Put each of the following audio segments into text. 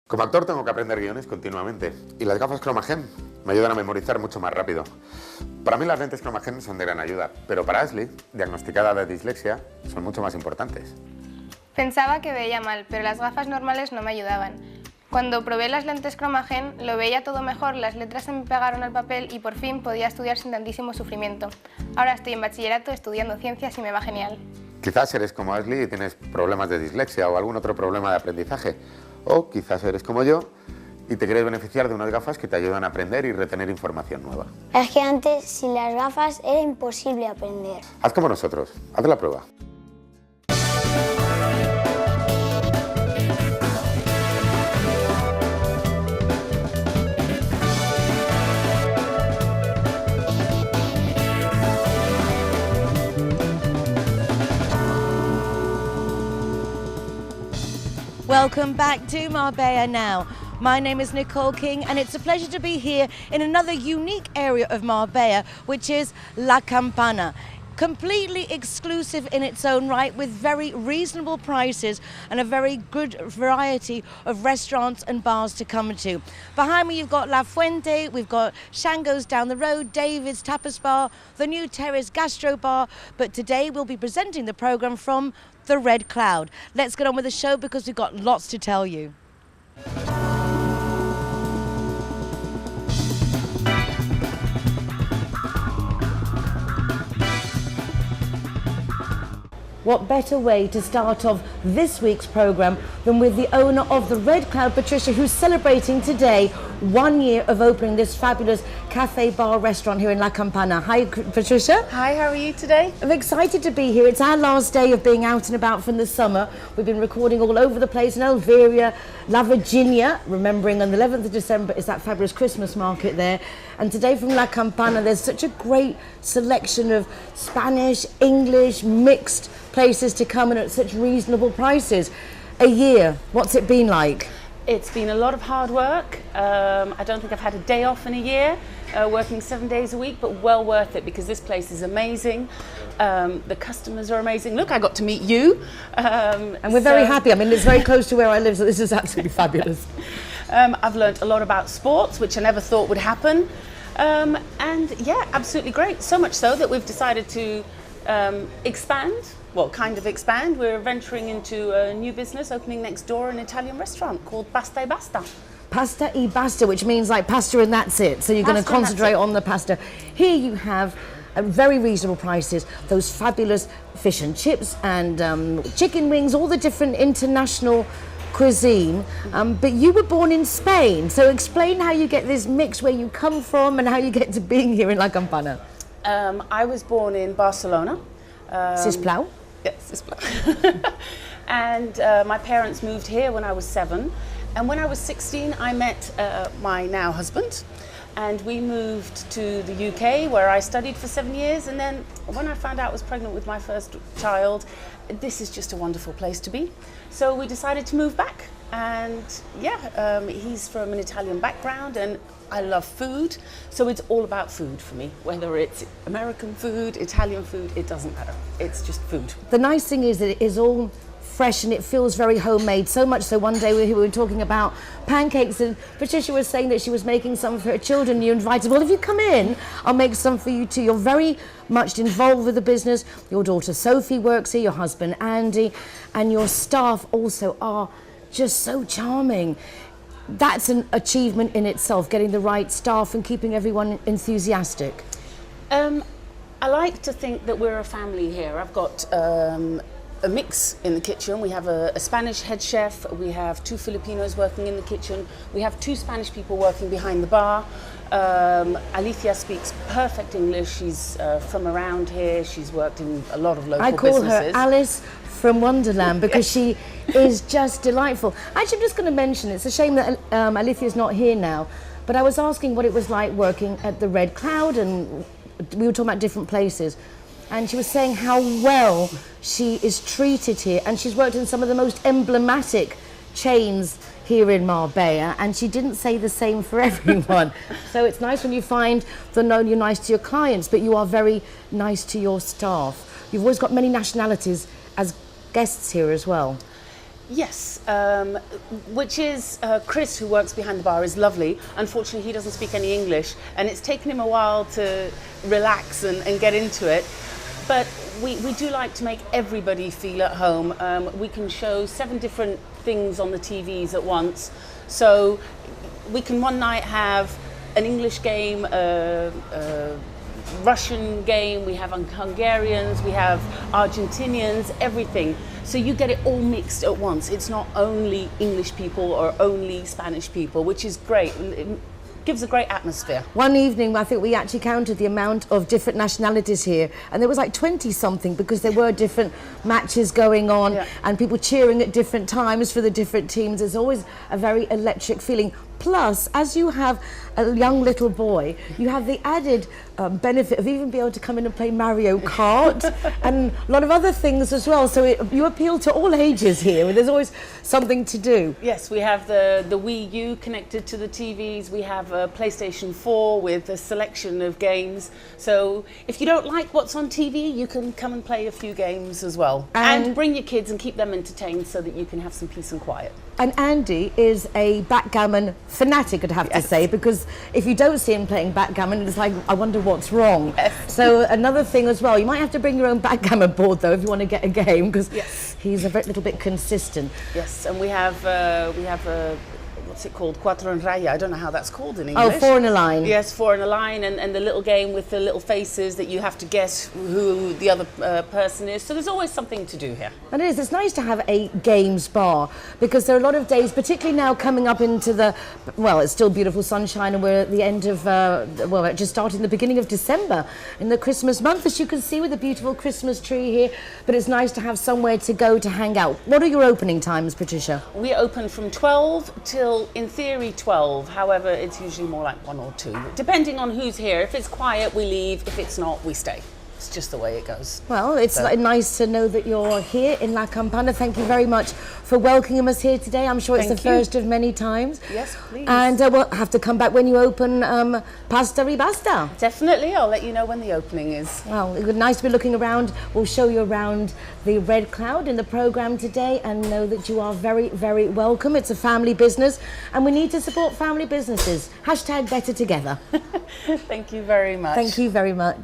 Como actor tengo que aprender guiones continuamente y las gafas Chroma-Gen me ayudan a memorizar mucho más rápido. Para mí las lentes Chroma-Gen son de gran ayuda, pero para Ashley, diagnosticada de dislexia, son mucho más importantes. Pensaba que veía mal, pero las gafas normales no me ayudaban. Cuando probé las lentes Chroma-Gen lo veía todo mejor, las letras se me pegaron al papel y por fin podía estudiar sin tantísimo sufrimiento. Ahora estoy en bachillerato estudiando ciencias y me va genial. Quizás eres como Ashley y tienes problemas de dislexia o algún otro problema de aprendizaje. O quizás eres como yo y te quieres beneficiar de unas gafas que te ayudan a aprender y retener información nueva. Es que antes, sin las gafas, era imposible aprender. Haz como nosotros, haz la prueba. Welcome back to Marbella Now. My name is Nicole King and it's a pleasure to be here in another unique area of Marbella, which is La Campana. Completely exclusive in its own right, with very reasonable prices and a very good variety of restaurants and bars to come to. Behind me you've got La Fuente, we've got Shango's down the road, David's Tapas Bar, the new Terrace Gastro Bar, but today we'll be presenting the programme from the Red Cloud. Let's get on with the show because we've got lots to tell you. What better way to start off this week's programme than with the owner of the Red Cloud, Patricia, who's celebrating today 1 year of opening this fabulous cafe bar restaurant here in La Campana. Hi, Patricia. Hi, how are you today? I'm excited to be here. It's our last day of being out and about from the summer. We've been recording all over the place in Elveria, La Virginia, remembering on the 11th of December is that fabulous Christmas market there. And today from La Campana, there's such a great selection of Spanish, English, mixed places to come and at such reasonable prices. A year, what's it been like? It's been a lot of hard work. I don't think I've had a day off in a year, working 7 days a week, but well worth it because this place is amazing. The customers are amazing. Look, I got to meet you. And we're very happy. I mean, it's very close to where I live, so this is absolutely fabulous. I've learnt a lot about sports, which I never thought would happen. And yeah, absolutely great. So much so that we've decided to expand. Well, kind of expand. We're venturing into a new business, opening next door an Italian restaurant called Pasta e Basta. Pasta e basta, which means like pasta and that's it. So you're going to concentrate on the pasta. Here you have very reasonable prices, those fabulous fish and chips and chicken wings, all the different international cuisine. But you were born in Spain, so explain how you get this mix, where you come from and how you get to being here in La Campana. I was born in Barcelona. Sisplau? Yes, Sisplau. And my parents moved here when I was 7. And when I was 16, I met my now husband. And we moved to the UK, where I studied for 7 years. And then when I found out I was pregnant with my first child, this is just a wonderful place to be. So we decided to move back. And yeah, he's from an Italian background and I love food. So it's all about food for me. Whether it's American food, Italian food, it doesn't matter. It's just food. The nice thing is that it is all fresh and it feels very homemade, so much so one day we were talking about pancakes and Patricia was saying that she was making some for her children. You invited, well, if you come in, I'll make some for you too. You're very much involved with the business. Your daughter Sophie works here, your husband Andy, and your staff also are just so charming. That's an achievement in itself, getting the right staff and keeping everyone enthusiastic. I like to think that we're a family here. I've got a mix in the kitchen. We have a Spanish head chef, we have 2 Filipinos working in the kitchen, we have 2 Spanish people working behind the bar. Alicia speaks perfect English. She's from around here. She's worked in a lot of local businesses. I call her Alice from Wonderland because she is just delightful. Actually, I'm just going to mention, it's a shame that Alicia's not here now, but I was asking what it was like working at the Red Cloud, and we were talking about different places. And she was saying how well she is treated here, and she's worked in some of the most emblematic chains here in Marbella, and she didn't say the same for everyone. So it's nice when you find that not only you're nice to your clients, but you are very nice to your staff. You've always got many nationalities as guests here as well. Yes, which is Chris, who works behind the bar, is lovely. Unfortunately, he doesn't speak any English, and it's taken him a while to relax and get into it. But we do like to make everybody feel at home. We can show 7 different things on the TVs at once. So we can one night have an English game, Russian game, we have Hungarians, we have Argentinians, everything. So you get it all mixed at once. It's not only English people or only Spanish people, which is great. It gives a great atmosphere. One evening, I think we actually counted the amount of different nationalities here, and there was like 20 something, because there were different matches going on and people cheering at different times for the different teams. There's always a very electric feeling. Plus, as you have a young little boy, you have the added benefit of even being able to come in and play Mario Kart and a lot of other things as well. So you appeal to all ages here. There's always something to do. Yes, we have the Wii U connected to the TVs. We have a PlayStation 4 with a selection of games. So if you don't like what's on TV, you can come and play a few games as well. And bring your kids and keep them entertained so that you can have some peace and quiet. And Andy is a backgammon fanatic, I'd have to say, because if you don't see him playing backgammon, it's like, I wonder what's wrong. Yes. So another thing as well, you might have to bring your own backgammon board though if you want to get a game, because he's a little bit consistent. Yes, and we have what's it called? Cuatro en raya. I don't know how that's called in English. Oh, 4 in a line. Yes, 4 in a line, and the little game with the little faces that you have to guess who the other person is. So there's always something to do here. And it is. It's nice to have a games bar, because there are a lot of days, particularly now coming up into the, well, it's still beautiful sunshine, and we're at the end of, well, just starting the beginning of December in the Christmas month, as you can see with the beautiful Christmas tree here. But it's nice to have somewhere to go to hang out. What are your opening times, Patricia? We open from 12 till, in theory, 12. However, it's usually more like 1 or 2, depending on who's here. If it's quiet, we leave. If it's not, we stay. It's just the way it goes. Well, it's nice to know that you're here in La Campana. Thank you very much for welcoming us here today. I'm sure it's the first of many times. Yes, please. And we'll have to come back when you open Pasta y Basta. Definitely. I'll let you know when the opening is. Well, it's nice to be looking around. We'll show you around the Red Cloud in the programme today, and know that you are very, very welcome. It's a family business, and we need to support family businesses. Hashtag better together. Thank you very much. Thank you very much.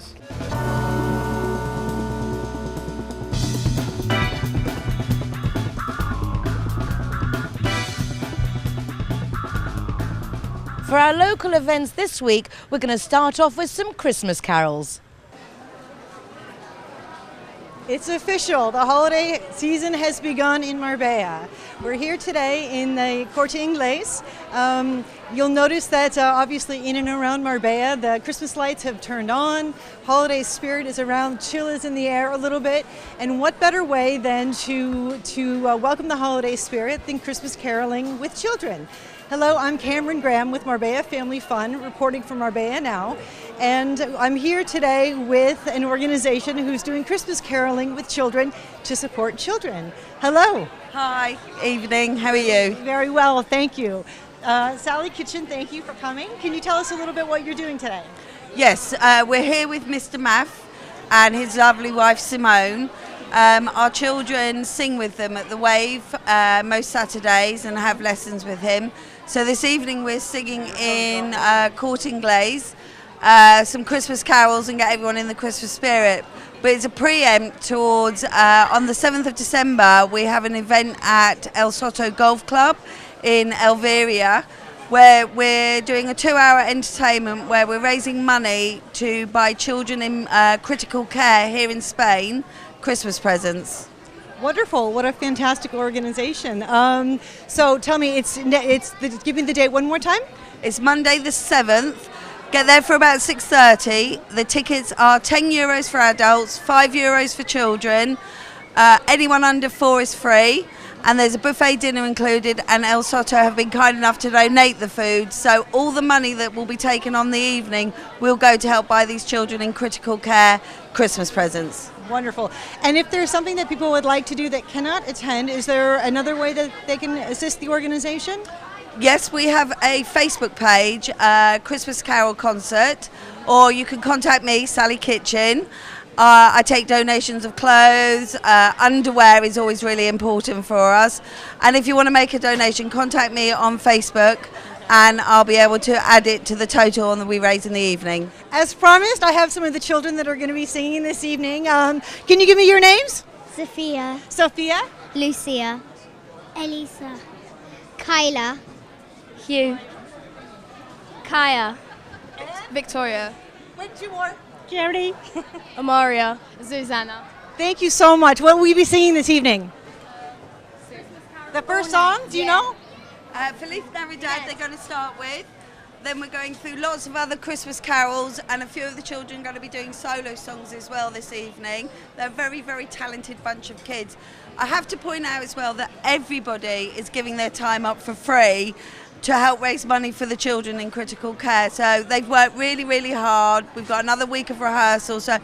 For our local events this week, we're going to start off with some Christmas carols. It's official. The holiday season has begun in Marbella. We're here today in the Corte Inglés. You'll notice that obviously in and around Marbella, the Christmas lights have turned on. Holiday spirit is around, chill is in the air a little bit. And what better way than to welcome the holiday spirit than Christmas caroling with children? Hello, I'm Cameron Graham with Marbella Family Fun, reporting from Marbella Now. And I'm here today with an organization who's doing Christmas caroling with children to support children. Hello. Hi, evening, how are you? Very well, thank you. Sally Kitchen, thank you for coming. Can you tell us a little bit what you're doing today? Yes, we're here with Mr. Maff and his lovely wife Simone. Our children sing with them at the Wave most Saturdays and have lessons with him. So this evening we're singing in Corte Inglés, some Christmas carols and get everyone in the Christmas spirit. But it's a preempt towards, on the 7th of December, we have an event at El Soto Golf Club in Elveria, where we're doing a 2-hour entertainment where we're raising money to buy children in critical care here in Spain Christmas presents. Wonderful, what a fantastic organization. So tell me, give me the date one more time. It's Monday the 7th. Get there for about 6:30. The tickets are €10 for adults, €5 for children. Anyone under 4 is free. And there's a buffet dinner included, and El Soto have been kind enough to donate the food. So all the money that will be taken on the evening will go to help buy these children in critical care Christmas presents. Wonderful. And if there's something that people would like to do that cannot attend, is there another way that they can assist the organization? Yes, we have a Facebook page, Christmas Carol Concert, or you can contact me, Sally Kitchen, I take donations of clothes. Underwear is always really important for us. And if you want to make a donation, contact me on Facebook and I'll be able to add it to the total that we raise in the evening. As promised, I have some of the children that are going to be singing this evening. Can you give me your names? Sophia, Sophia, Lucia, Elisa, Kyla, Hugh. Kaya. Victoria. wait, two more. Jerry, Amaria. Susanna. Thank you so much. What will we be singing this evening? The first song, do you know? Feliz Navidad they're going to start with. Then we're going through lots of other Christmas carols, and a few of the children are going to be doing solo songs as well this evening. They're a very, very talented bunch of kids. I have to point out as well that everybody is giving their time up for free to help raise money for the children in critical care. So they've worked really, really hard. We've got another week of rehearsal, so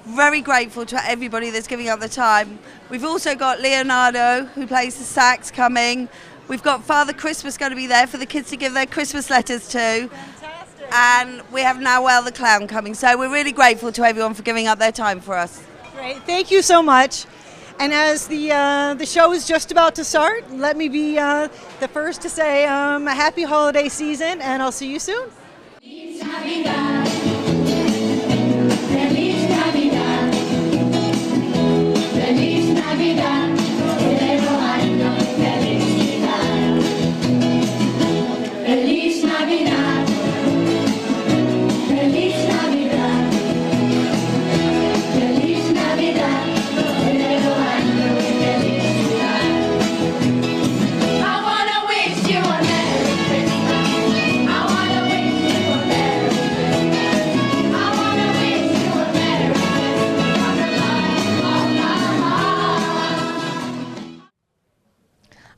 very grateful to everybody that's giving up the time. We've also got Leonardo, who plays the sax, coming. We've got Father Christmas going to be there for the kids to give their Christmas letters to. Fantastic. And we have Noel the Clown coming. So we're really grateful to everyone for giving up their time for us. Great, thank you so much. And as the show is just about to start, let me be the first to say a happy holiday season, and I'll see you soon. Feliz Navidad. Feliz Navidad. Feliz Navidad. Nuevo año, felicidad. Feliz Navidad. Feliz Navidad. Feliz Navidad. Nuevo año, felicidad. I wanna wish you a Merry Christmas. I wanna wish you a Merry Christmas. I wanna wish you a Merry Christmas from the bottom of my heart.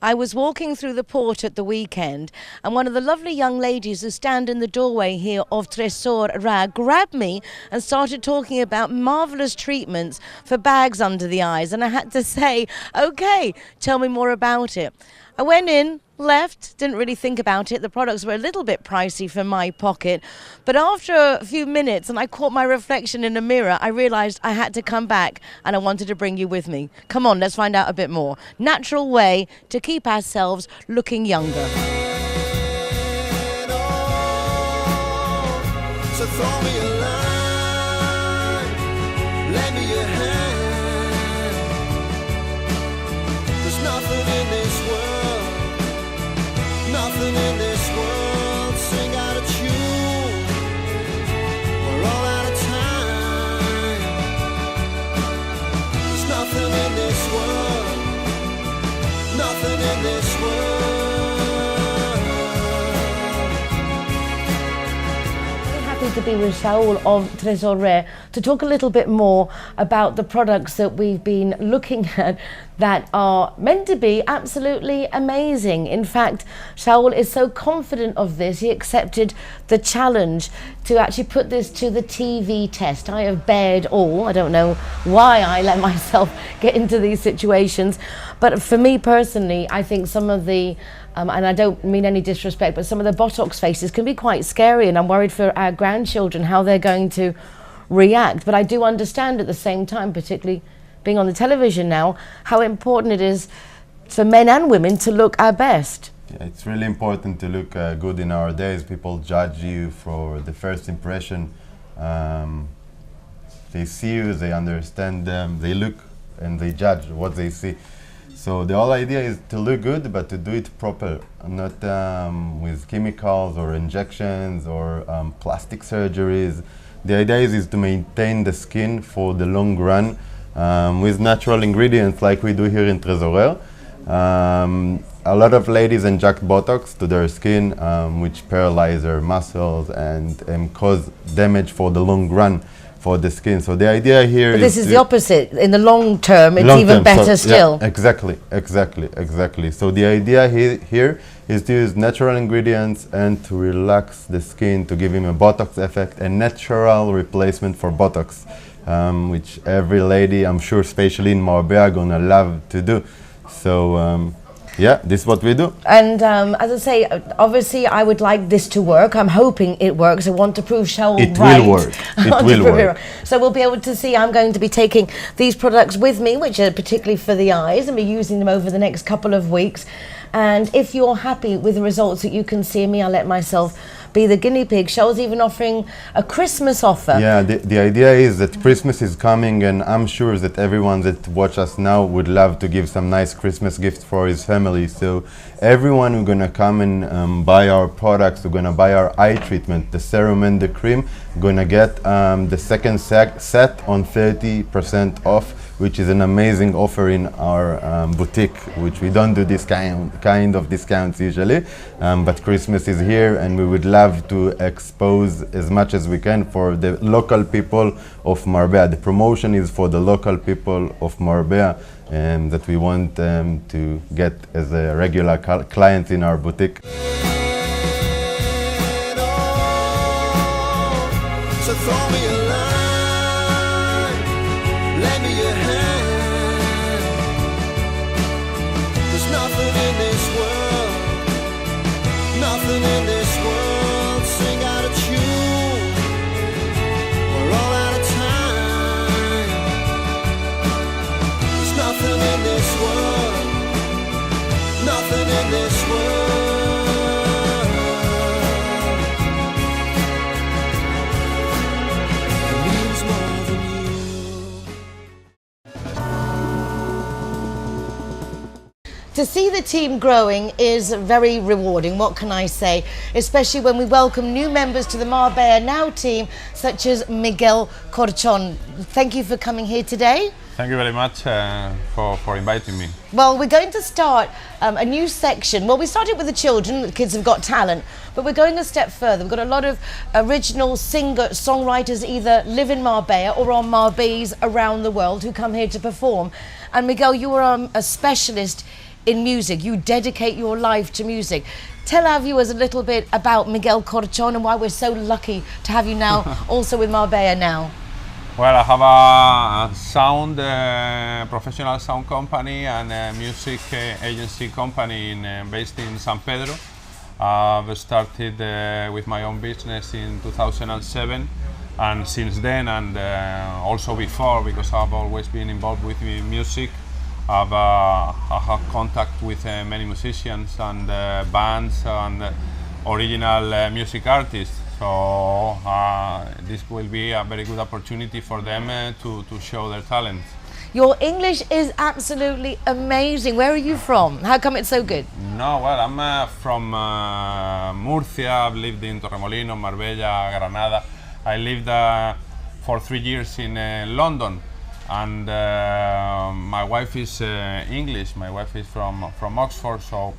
I was walking through the port at the weekend, and one of the lovely young ladies who stand in the doorway here of Tresor Ra grabbed me and started talking about marvellous treatments for bags under the eyes, and I had to say, okay, tell me more about it. I went in, left, didn't really think about it. The products were a little bit pricey for my pocket, but after a few minutes and I caught my reflection in a mirror, I realised I had to come back, and I wanted to bring you with me. Come on, let's find out a bit more. Natural way to keep ourselves looking younger. So throw me a line, lend me a hand. There's nothing in this world, nothing in this world. Sing out of tune, we're all out of time. There's nothing in this world, nothing in this world. To be with Saul of Tresor Rare to talk a little bit more about the products that we've been looking at that are meant to be absolutely amazing. In fact, Saul is so confident of this, he accepted the challenge to actually put this to the TV test. I have bared all. I don't know why I let myself get into these situations, but for me personally, I think some of the and I don't mean any disrespect, but some of the Botox faces can be quite scary, and I'm worried for our grandchildren how they're going to react. But I do understand at the same time, particularly being on the television now, how important it is for men and women to look our best. Yeah, it's really important to look good in our days. People judge you for the first impression. They see you, they understand them, they look and they judge what they see. So the whole idea is to look good, but to do it proper, not with chemicals or injections or plastic surgeries. The idea is to maintain the skin for the long run with natural ingredients like we do here in Tresor. A lot of ladies inject Botox to their skin, which paralyze their muscles and cause damage for the long run for the skin. So the idea here but this is the opposite. In the long term, it's even better still. Yeah, exactly. So the idea here is to use natural ingredients and to relax the skin, to give him a Botox effect, a natural replacement for Botox, which every lady, I'm sure, especially in Marbella, gonna love to do. So Yeah, this is what we do. And as I say, obviously I would like this to work. I'm hoping it works. I want to prove Shell It right. will work. I It want to will prove work. right. So we'll be able to see, I'm going to be taking these products with me, which are particularly for the eyes, and be using them over the next couple of weeks. And if you're happy with the results that you can see in me, I'll let myself be the guinea pig. Shell's even offering a Christmas offer. Yeah, the idea is that Christmas is coming, and I'm sure that everyone that watch us now would love to give some nice Christmas gifts for his family. So everyone who's gonna come and buy our products, who's gonna buy our eye treatment, the serum and the cream, gonna get the second set on 30% off, which is an amazing offer in our boutique, which we don't do this kind of discounts usually, but Christmas is here and we would love to expose as much as we can for the local people of Marbella. The promotion is for the local people of Marbella that we want to get as a regular client in our boutique. So throw me a line, lend me a hand. There's nothing in this world, nothing in this world. Sing out of tune, we're all out of time. There's nothing in this world, nothing in this world. To see the team growing is very rewarding, what can I say? Especially when we welcome new members to the Marbella Now team, such as Miguel Corchon. Thank you for coming here today. Thank you very much for inviting me. Well, we're going to start a new section. Well, we started with the children, the kids have got talent, but we're going a step further. We've got a lot of original songwriters either live in Marbella or on Marbellas around the world who come here to perform. And Miguel, you are a specialist in music. You dedicate your life to music. Tell our viewers a little bit about Miguel Corchon and why we're so lucky to have you now also with Marbella Now. Well, I have a sound, professional sound company and a music agency company based in San Pedro. I've started with my own business in 2007, and since then, and also before, because I've always been involved with music, I have contact with many musicians and bands and original music artists. So this will be a very good opportunity for them to show their talent. Your English is absolutely amazing. Where are you from? How come it's so good? No, well, I'm from Murcia. I've lived in Torremolinos, Marbella, Granada. I lived for 3 years in London. And my wife is English. My wife is from Oxford, so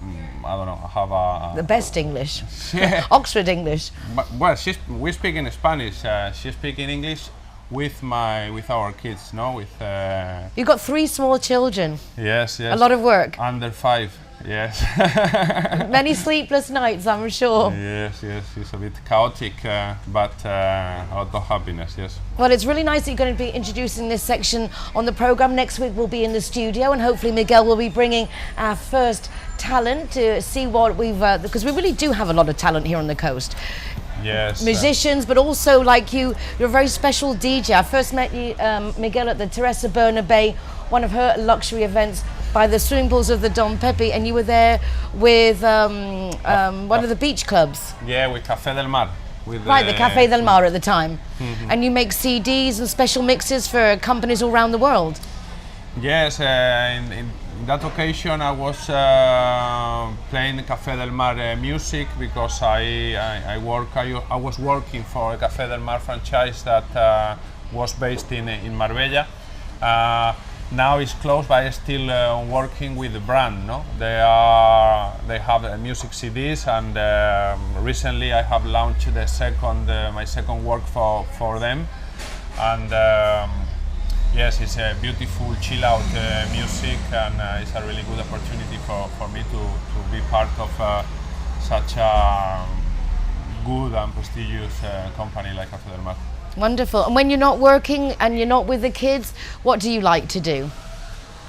I don't know. I have the best English. Yeah. Oxford English. But, well, we speak in Spanish. She speaks in English with our kids. No, with. You've got 3 small children. Yes, yes. A lot of work. Under 5. Yes. Many sleepless nights, I'm sure. Yes, yes. It's a bit chaotic, but a lot of happiness, yes. Well, it's really nice that you're going to be introducing this section on the programme. Next week we'll be in the studio, and hopefully Miguel will be bringing our first talent to see what we've... because we really do have a lot of talent here on the coast. Yes. Musicians, but also like you're a very special DJ. I first met you, Miguel, at the Teresa Bernabé, one of her luxury events, by the swimming pools of the Don Pepe, and you were there with one of the beach clubs. Yeah, with Café del Mar. Right, the Café del Mar at the time. And you make CDs and special mixes for companies all around the world. Yes, in that occasion I was playing Café del Mar music because I was working for a Café del Mar franchise that was based in Marbella. Now it's closed, but I'm still working with the brand. No, they have music CDs, and recently I have launched my second work for them, and yes, it's a beautiful chill out music, and it's a really good opportunity for me to be part of such a good and prestigious company like Café del Mar. Wonderful. And when you're not working and you're not with the kids, what do you like to do?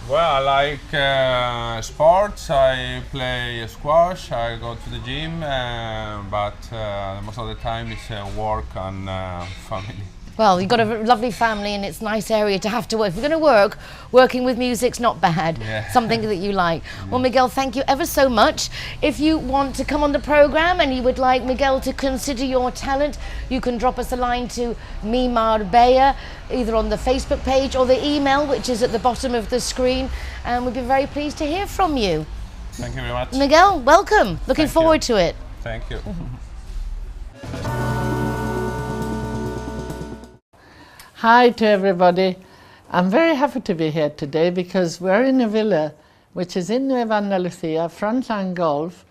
Well, I like sports. I play squash. I go to the gym, but most of the time it's work and family. Well, you've got a lovely family and it's a nice area to have to work. If you're going to work, working with music's not bad. Yeah. Something that you like. Well, Miguel, thank you ever so much. If you want to come on the programme and you would like Miguel to consider your talent, you can drop us a line to me Marbella, either on the Facebook page or the email, which is at the bottom of the screen. And we'd be very pleased to hear from you. Thank you very much. Miguel, welcome. Looking Thank forward you. to it. Thank you. Hi to everybody. I'm very happy to be here today because we're in a villa which is in Nueva Andalucía, Frontline Golf,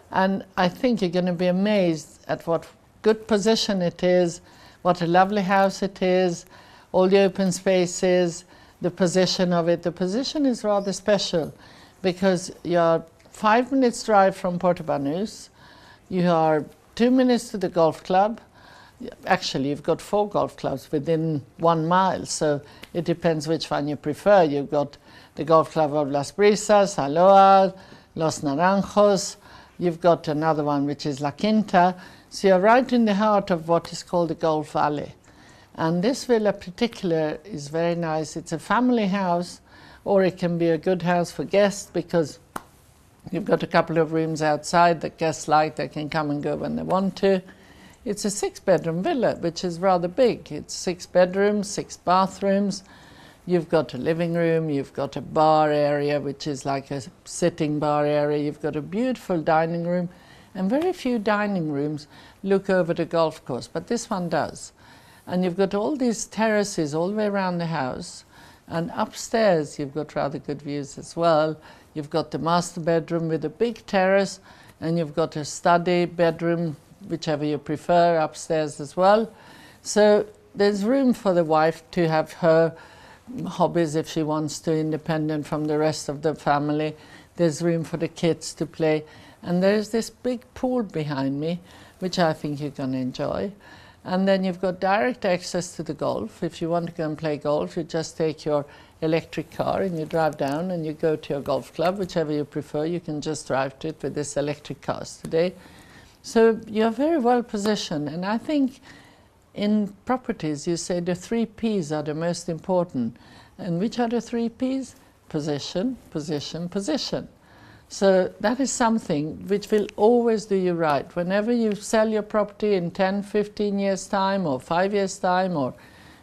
and I think you're going to be amazed at what good position it is, what a lovely house it is, all the open spaces, the position of it. The position is rather special because you're 5 minutes drive from Portobanús, you are 2 minutes to the golf club. Actually, you've got 4 golf clubs within 1 mile, so it depends which one you prefer. You've got the golf club of Las Brisas, Aloha, Los Naranjos. You've got another one which is La Quinta. So you're right in the heart of what is called the Golf Valley. And this villa particular is very nice. It's a family house, or it can be a good house for guests because you've got a couple of rooms outside that guests like. They can come and go when they want to. It's a 6-bedroom villa, which is rather big. It's 6 bedrooms, 6 bathrooms. You've got a living room, you've got a bar area, which is like a sitting bar area. You've got a beautiful dining room, and very few dining rooms look over the golf course, but this one does. And you've got all these terraces all the way around the house, and upstairs you've got rather good views as well. You've got the master bedroom with a big terrace, and you've got a study bedroom, whichever you prefer, upstairs as well. So there's room for the wife to have her hobbies if she wants to, independent from the rest of the family. There's room for the kids to play. And there's this big pool behind me, which I think you're going to enjoy. And then you've got direct access to the golf. If you want to go and play golf, you just take your electric car and you drive down and you go to your golf club, whichever you prefer. You can just drive to it with this electric cars today. So you're very well positioned, and I think in properties you say the 3 P's are the most important. And which are the 3 P's? Position, position, position. So that is something which will always do you right. Whenever you sell your property in 10, 15 years' time or 5 years' time, or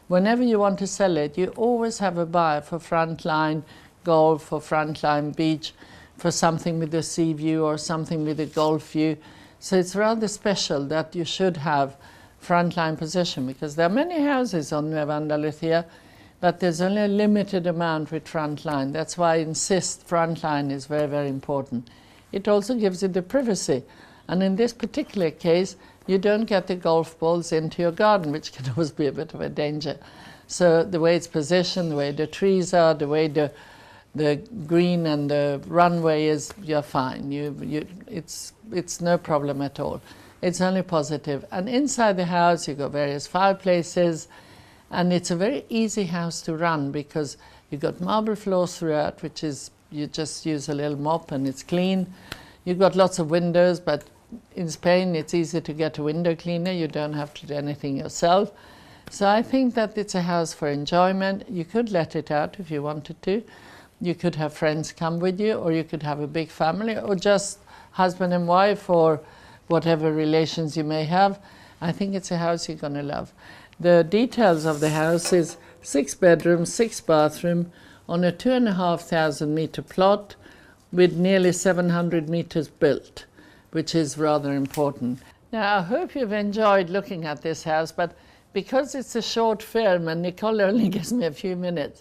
whenever you want to sell it, you always have a buyer for Frontline Golf, for Frontline Beach, for something with a sea view or something with a golf view. So it's rather special that you should have Frontline position, because there are many houses on Nueva Andalucía, but there's only a limited amount with Frontline. That's why I insist Frontline is very, very important. It also gives you the privacy. And in this particular case, you don't get the golf balls into your garden, which can always be a bit of a danger. So the way it's positioned, the way the trees are, the way the green and the runway is, you're fine. It's no problem at all. It's only positive. And inside the house, you've got various fireplaces, and it's a very easy house to run because you've got marble floors throughout, which is, you just use a little mop and it's clean. You've got lots of windows, but in Spain it's easy to get a window cleaner. You don't have to do anything yourself. So I think that it's a house for enjoyment. You could let it out if you wanted to. You could have friends come with you, or you could have a big family, or just husband and wife, or whatever relations you may have. I think it's a house you're going to love. The details of the house is 6 bedrooms, 6 bathrooms on a 2,500 meter plot with nearly 700 meters built, which is rather important. Now, I hope you've enjoyed looking at this house, but because it's a short film and Nicole only gives me a few minutes,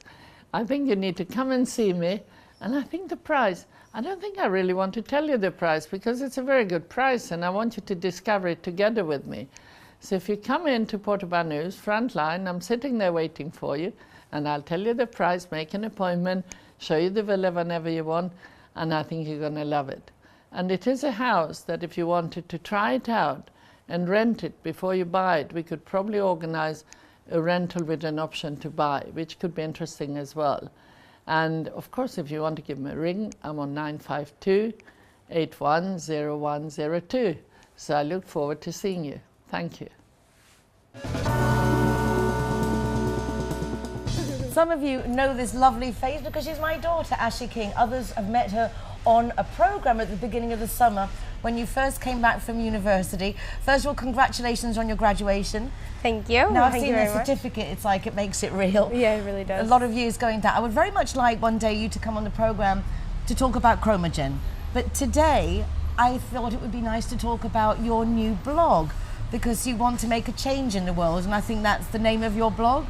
I think you need to come and see me. And I think the price, I don't think I really want to tell you the price because it's a very good price and I want you to discover it together with me. So if you come into Portobanús, Frontline, I'm sitting there waiting for you, and I'll tell you the price, make an appointment, show you the villa whenever you want, and I think you're going to love it. And it is a house that if you wanted to try it out and rent it before you buy it, we could probably organize a rental with an option to buy, which could be interesting as well. And of course, if you want to give me a ring, I'm on 952 810102. So I look forward to seeing you. Thank you. Some of you know this lovely face because she's my daughter, Ashley King. Others have met her on a programme at the beginning of the summer when you first came back from university. First of all, congratulations on your graduation. Thank you. Now I've Thank seen you the very much. certificate, it's like it makes it real. Yeah, it really does. A lot of years going down. I would very much like one day you to come on the programme to talk about Chromogen. But today, I thought it would be nice to talk about your new blog because you want to make a change in the world, and I think that's the name of your blog.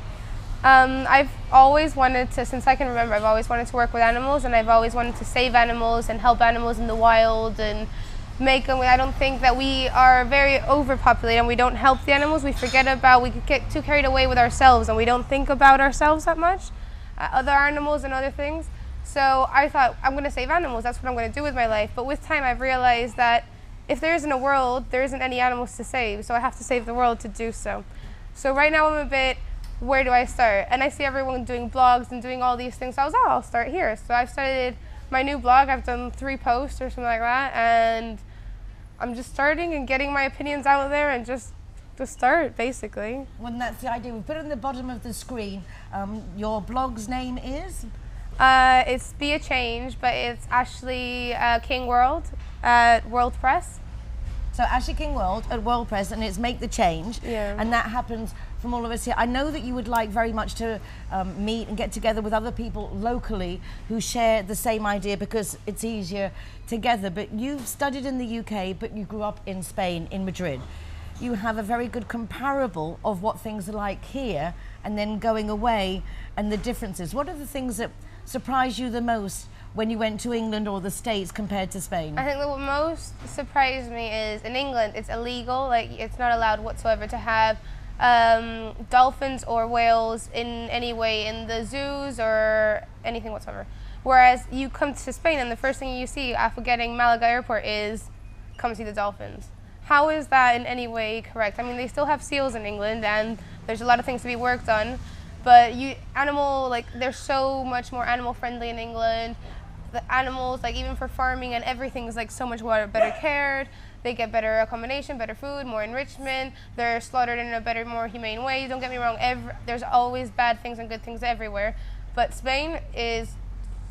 I've always wanted to, since I can remember, I've always wanted to work with animals, and I've always wanted to save animals and help animals in the wild and make them. I don't think that we are very overpopulated and we don't help the animals. We forget about, we get too carried away with ourselves and we don't think about ourselves that much, other animals and other things. So I thought, I'm going to save animals, that's what I'm going to do with my life. But with time I've realized that if there isn't a world, there isn't any animals to save, so I have to save the world to do so. So right now I'm a bit, where do I start? And I see everyone doing blogs and doing all these things, so I was, oh, I'll start here. So I've started my new blog, I've done 3 posts or something like that, and I'm just starting and getting my opinions out there and just to start, basically. Well, that's the idea. We put it on the bottom of the screen. Your blog's name is? It's Be a Change, but it's Ashley King World at World Press. So Ashley King World at World Press, and it's Make the Change. Yeah. And that happens from all of us here. I know that you would like very much to meet and get together with other people locally who share the same idea because it's easier together. But you've studied in the UK, but you grew up in Spain, in Madrid. You have a very good comparable of what things are like here and then going away and the differences. What are the things that surprised you the most when you went to England or the States compared to Spain? I think that what most surprised me is in England it's illegal, like it's not allowed whatsoever to have dolphins or whales in any way in the zoos or anything whatsoever. Whereas you come to Spain and the first thing you see after getting Malaga airport is come see the dolphins. How is that in any way correct? I mean, they still have seals in England and there's a lot of things to be worked on, but they're so much more animal friendly in England. The animals, like even for farming and everything, is like so much more better cared. They get better accommodation, better food, more enrichment. They're slaughtered in a better, more humane way. Don't get me wrong, there's always bad things and good things everywhere. But Spain is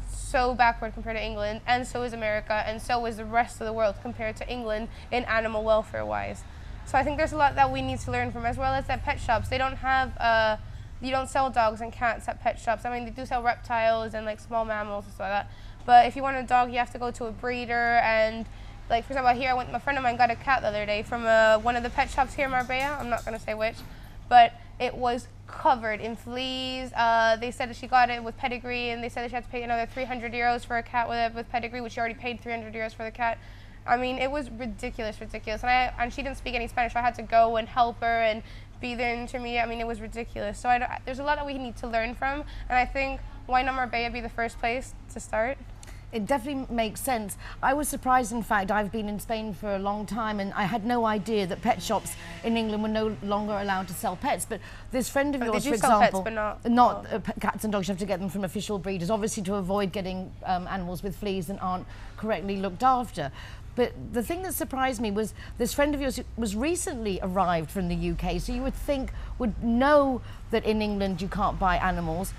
so backward compared to England, and so is America, and so is the rest of the world compared to England in animal welfare wise. So I think there's a lot that we need to learn from, as well as at pet shops. They don't have, you don't sell dogs and cats at pet shops. I mean, they do sell reptiles and like small mammals and stuff like that. But if you want a dog, you have to go to a breeder. And like, for example, here a friend of mine got a cat the other day from one of the pet shops here in Marbella. I'm not going to say which, but it was covered in fleas. They said that she got it with pedigree, and they said that she had to pay another 300 euros for a cat with pedigree, which she already paid 300 euros for the cat. I mean, it was ridiculous. And she didn't speak any Spanish, so I had to go and help her and be their intermediate. I mean, it was ridiculous. So there's a lot that we need to learn from, and I think, why not Marbella be the first place to start? It definitely makes sense. I was surprised, in fact, I've been in Spain for a long time and I had no idea that pet shops in England were no longer allowed to sell pets. But this friend of yours, for example, cats and dogs, you have to get them from official breeders, obviously to avoid getting animals with fleas that aren't correctly looked after. But the thing that surprised me was this friend of yours was recently arrived from the UK, so you would think would know that in England you can't buy animals.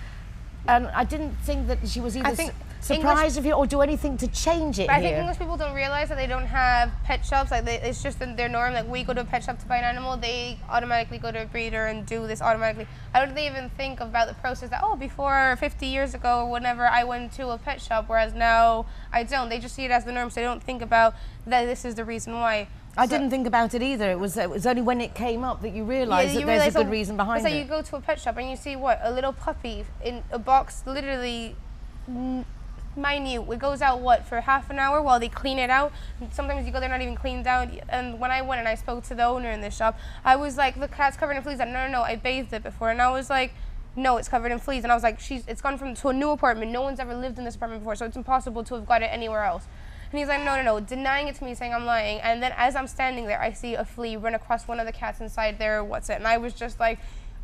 And I didn't think that she was either surprised of you or do anything to change it here. I think English people don't realize that they don't have pet shops. Like it's just their norm. Like we go to a pet shop to buy an animal, they automatically go to a breeder and do this automatically. I don't even think about the process that, before 50 years ago or whenever I went to a pet shop, whereas now I don't. They just see it as the norm, so they don't think about that this is the reason why. I didn't think about it either. It was only when it came up that you realised that there's a good reason behind it. So you go to a pet shop and you see a little puppy in a box, literally minute. It goes out for half an hour while they clean it out. Sometimes you go there not even cleaned out. And when I went and I spoke to the owner in this shop, I was like, the cat's covered in fleas. And no, I bathed it before. And I was like, no, it's covered in fleas. And I was like, it's gone to a new apartment. No one's ever lived in this apartment before, so it's impossible to have got it anywhere else. And he's like, no, denying it to me, saying I'm lying. And then as I'm standing there, I see a flea run across one of the cats inside there. What's it? And I was just like,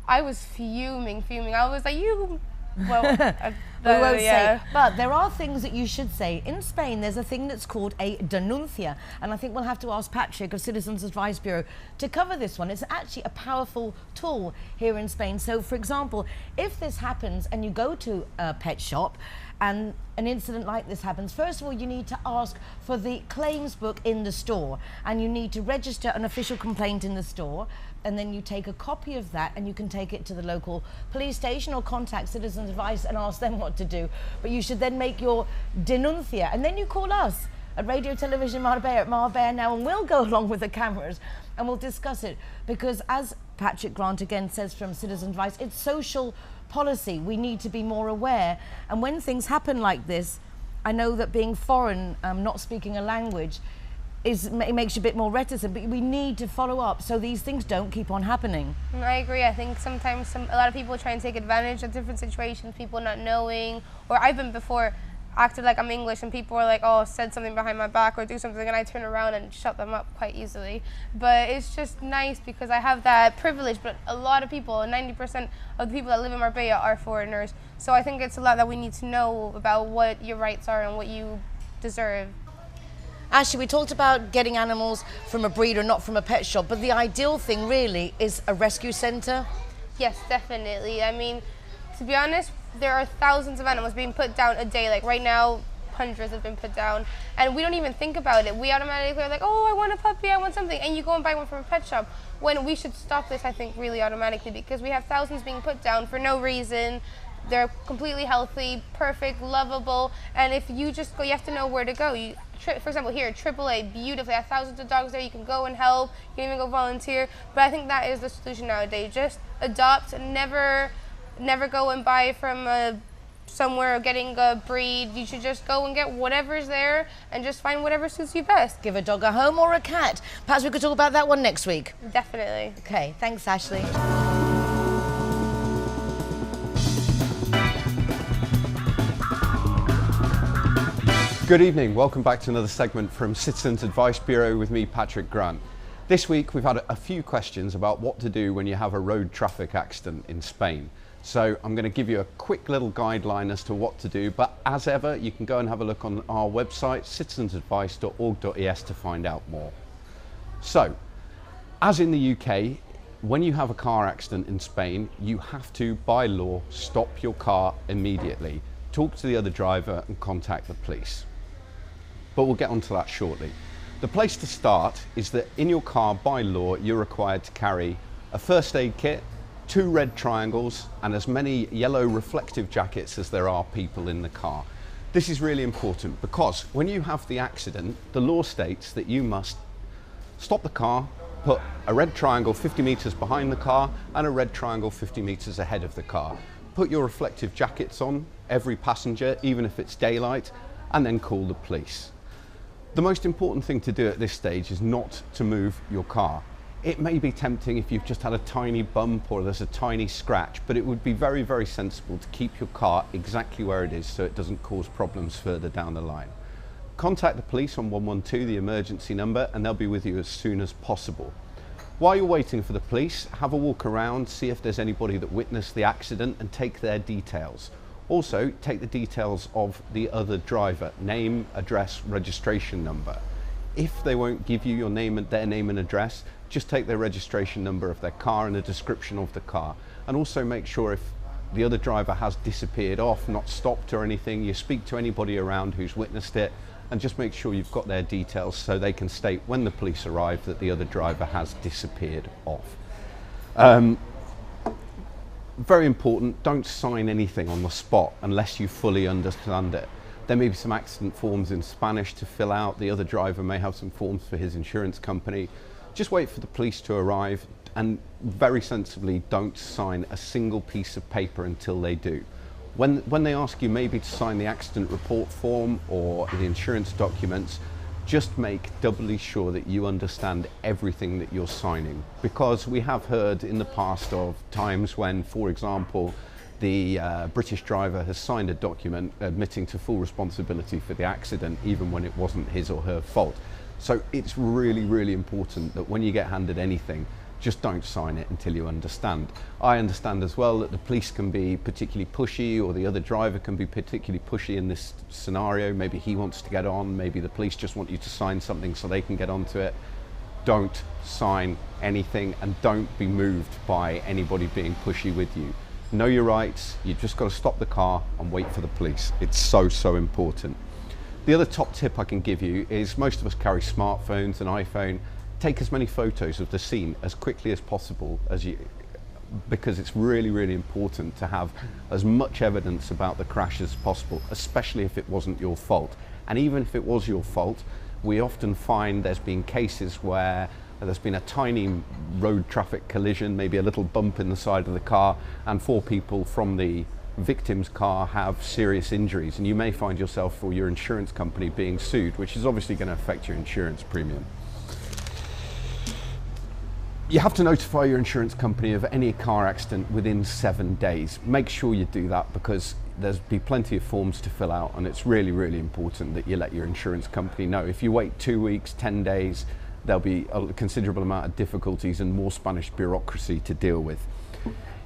I was fuming. I was like, you Well, We won't yeah. say. But there are things that you should say. In Spain, there's a thing that's called a denuncia. And I think we'll have to ask Patrick of Citizens Advice Bureau to cover this one. It's actually a powerful tool here in Spain. So, for example, if this happens and you go to a pet shop and an incident like this happens, first of all, you need to ask for the claims book in the store and you need to register an official complaint in the store. And then you take a copy of that and you can take it to the local police station or contact Citizens Advice and ask them what to do. But you should then make your denuncia and then you call us at Radio Television Marbella at Marbella Now, and we'll go along with the cameras and we'll discuss it, because as Patrick Grant again says from Citizens Advice, it's social policy. We need to be more aware, and when things happen like this, I know that being foreign, not speaking a language, it makes you a bit more reticent, but we need to follow up so these things don't keep on happening. I agree. I think sometimes a lot of people try and take advantage of different situations, people not knowing, or I've been before acted like I'm English and people are like, oh, said something behind my back or do something, and I turn around and shut them up quite easily. But it's just nice because I have that privilege, but a lot of people, 90% of the people that live in Marbella are foreigners. So I think it's a lot that we need to know about what your rights are and what you deserve. Ashley, we talked about getting animals from a breeder, not from a pet shop, but the ideal thing really is a rescue centre. Yes, definitely. I mean, to be honest, there are thousands of animals being put down a day. Like right now, hundreds have been put down, and we don't even think about it. We automatically are like, oh, I want a puppy, I want something, and you go and buy one from a pet shop. When we should stop this, I think, really automatically, because we have thousands being put down for no reason. They're completely healthy, perfect, lovable, and if you just go, you have to know where to go. For example, here, AAA, beautiful. They have thousands of dogs there. You can go and help. You can even go volunteer. But I think that is the solution nowadays. Just adopt, and never go and buy from somewhere getting a breed. You should just go and get whatever's there and just find whatever suits you best. Give a dog a home or a cat. Perhaps we could talk about that one next week. Definitely. Okay, thanks, Ashley. Good evening, welcome back to another segment from Citizens Advice Bureau with me, Patrick Grant. This week we've had a few questions about what to do when you have a road traffic accident in Spain. So I'm going to give you a quick little guideline as to what to do, but as ever you can go and have a look on our website citizensadvice.org.es to find out more. So, as in the UK, when you have a car accident in Spain, you have to, by law, stop your car immediately, talk to the other driver and contact the police. But we'll get onto that shortly. The place to start is that in your car, by law, you're required to carry a first aid kit, 2 red triangles, and as many yellow reflective jackets as there are people in the car. This is really important because when you have the accident, the law states that you must stop the car, put a red triangle 50 meters behind the car and a red triangle 50 meters ahead of the car. Put your reflective jackets on, every passenger, even if it's daylight, and then call the police. The most important thing to do at this stage is not to move your car. It may be tempting if you've just had a tiny bump or there's a tiny scratch, but it would be very, very sensible to keep your car exactly where it is so it doesn't cause problems further down the line. Contact the police on 112, the emergency number, and they'll be with you as soon as possible. While you're waiting for the police, have a walk around, see if there's anybody that witnessed the accident and take their details. Also, take the details of the other driver, name, address, registration number. If they won't give you their name and address, just take their registration number of their car and a description of the car. And also make sure if the other driver has disappeared off, not stopped or anything, you speak to anybody around who's witnessed it, and just make sure you've got their details so they can state when the police arrive that the other driver has disappeared off. Very important, don't sign anything on the spot unless you fully understand it. There may be some accident forms in Spanish to fill out. The other driver may have some forms for his insurance company. Just wait for the police to arrive and very sensibly don't sign a single piece of paper until they do. When they ask you maybe to sign the accident report form or the insurance documents, just make doubly sure that you understand everything that you're signing, because we have heard in the past of times when, for example, the British driver has signed a document admitting to full responsibility for the accident even when it wasn't his or her fault. So it's really, really important that when you get handed anything, just don't sign it until you understand. I understand as well that the police can be particularly pushy, or the other driver can be particularly pushy in this scenario. Maybe he wants to get on, maybe the police just want you to sign something so they can get onto it. Don't sign anything, and don't be moved by anybody being pushy with you. Know your rights. You've just got to stop the car and wait for the police. It's so, so important. The other top tip I can give you is, most of us carry smartphones and iPhone. Take as many photos of the scene as quickly as possible, because it's really, really important to have as much evidence about the crash as possible, especially if it wasn't your fault. And even if it was your fault, we often find there's been cases where there's been a tiny road traffic collision, maybe a little bump in the side of the car, and 4 people from the victim's car have serious injuries, and you may find yourself or your insurance company being sued, which is obviously going to affect your insurance premium. You have to notify your insurance company of any car accident within 7 days. Make sure you do that, because there's be plenty of forms to fill out, and it's really, really important that you let your insurance company know. If you wait 2 weeks, 10 days, there'll be a considerable amount of difficulties and more Spanish bureaucracy to deal with.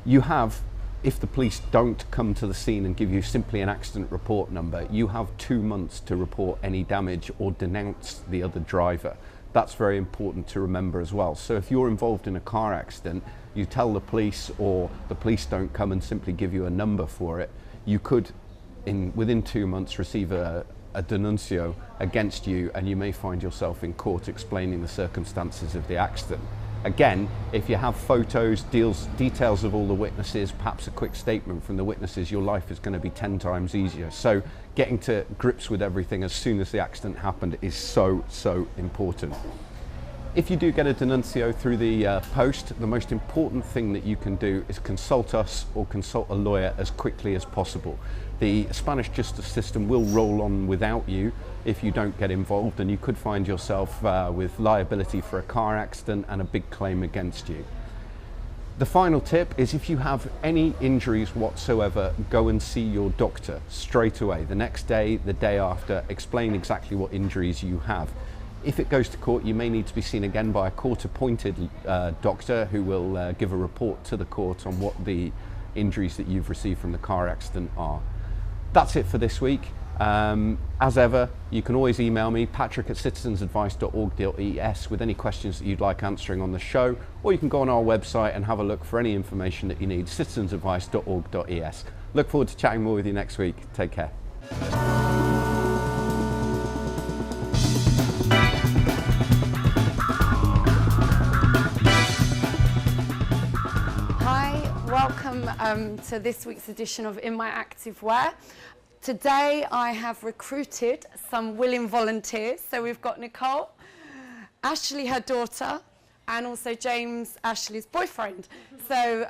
You have, if the police don't come to the scene and give you simply an accident report number, you have 2 months to report any damage or denounce the other driver. That's very important to remember as well. So if you're involved in a car accident, you tell the police, or the police don't come and simply give you a number for it, you could, within 2 months, receive a denuncio against you, and you may find yourself in court explaining the circumstances of the accident. Again, if you have photos, details of all the witnesses, perhaps a quick statement from the witnesses, your life is going to be 10 times easier. So getting to grips with everything as soon as the accident happened is so, so important. If you do get a denuncio through the post, the most important thing that you can do is consult us or consult a lawyer as quickly as possible. The Spanish justice system will roll on without you if you don't get involved, and you could find yourself with liability for a car accident and a big claim against you. The final tip is, if you have any injuries whatsoever, go and see your doctor straight away. The next day, the day after, explain exactly what injuries you have. If it goes to court, you may need to be seen again by a court-appointed doctor who will give a report to the court on what the injuries that you've received from the car accident are. That's it for this week. As ever, you can always email me, patrick@citizensadvice.org.es, with any questions that you'd like answering on the show, or you can go on our website and have a look for any information that you need, citizensadvice.org.es. Look forward to chatting more with you next week. Take care. Welcome to this week's edition of In My Active Wear. Today I have recruited some willing volunteers. So we've got Nicole, Ashley, her daughter, and also James, Ashley's boyfriend. So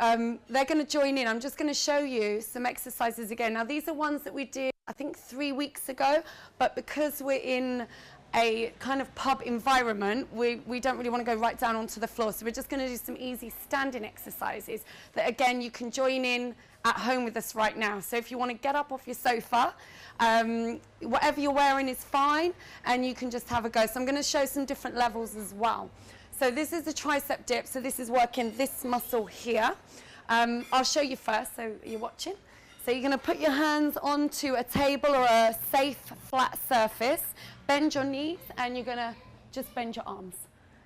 they're going to join in. I'm just going to show you some exercises again. Now these are ones that we did, I think, 3 weeks ago, but because we're in a kind of pub environment, we don't really want to go right down onto the floor. So we're just going to do some easy standing exercises that, again, you can join in at home with us right now. So if you want to get up off your sofa, whatever you're wearing is fine, and you can just have a go. So I'm going to show some different levels as well. So this is the tricep dip. So this is working this muscle here. I'll show you first, so you're watching. So you're going to put your hands onto a table or a safe flat surface. Bend your knees, and you're going to just bend your arms.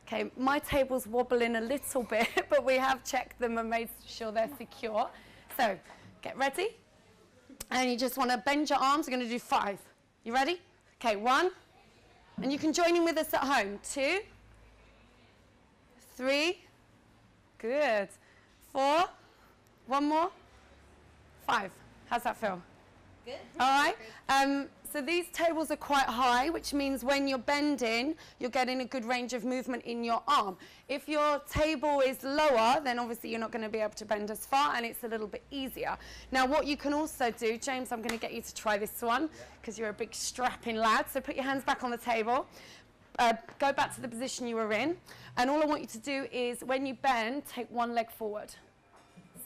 Okay, my table's wobbling a little bit, but we have checked them and made sure they're secure. So get ready, and you just want to bend your arms. We're going to do 5. You ready? Okay, 1, and you can join in with us at home. 2, 3, good. 4, 1 more, 5. How's that feel? Good. All right. So these tables are quite high, which means when you're bending, you're getting a good range of movement in your arm. If your table is lower, then obviously you're not going to be able to bend as far, and it's a little bit easier. Now, what you can also do, James, I'm going to get you to try this one, because you're a big strapping lad. So put your hands back on the table. Go back to the position you were in. And all I want you to do is, when you bend, take one leg forward.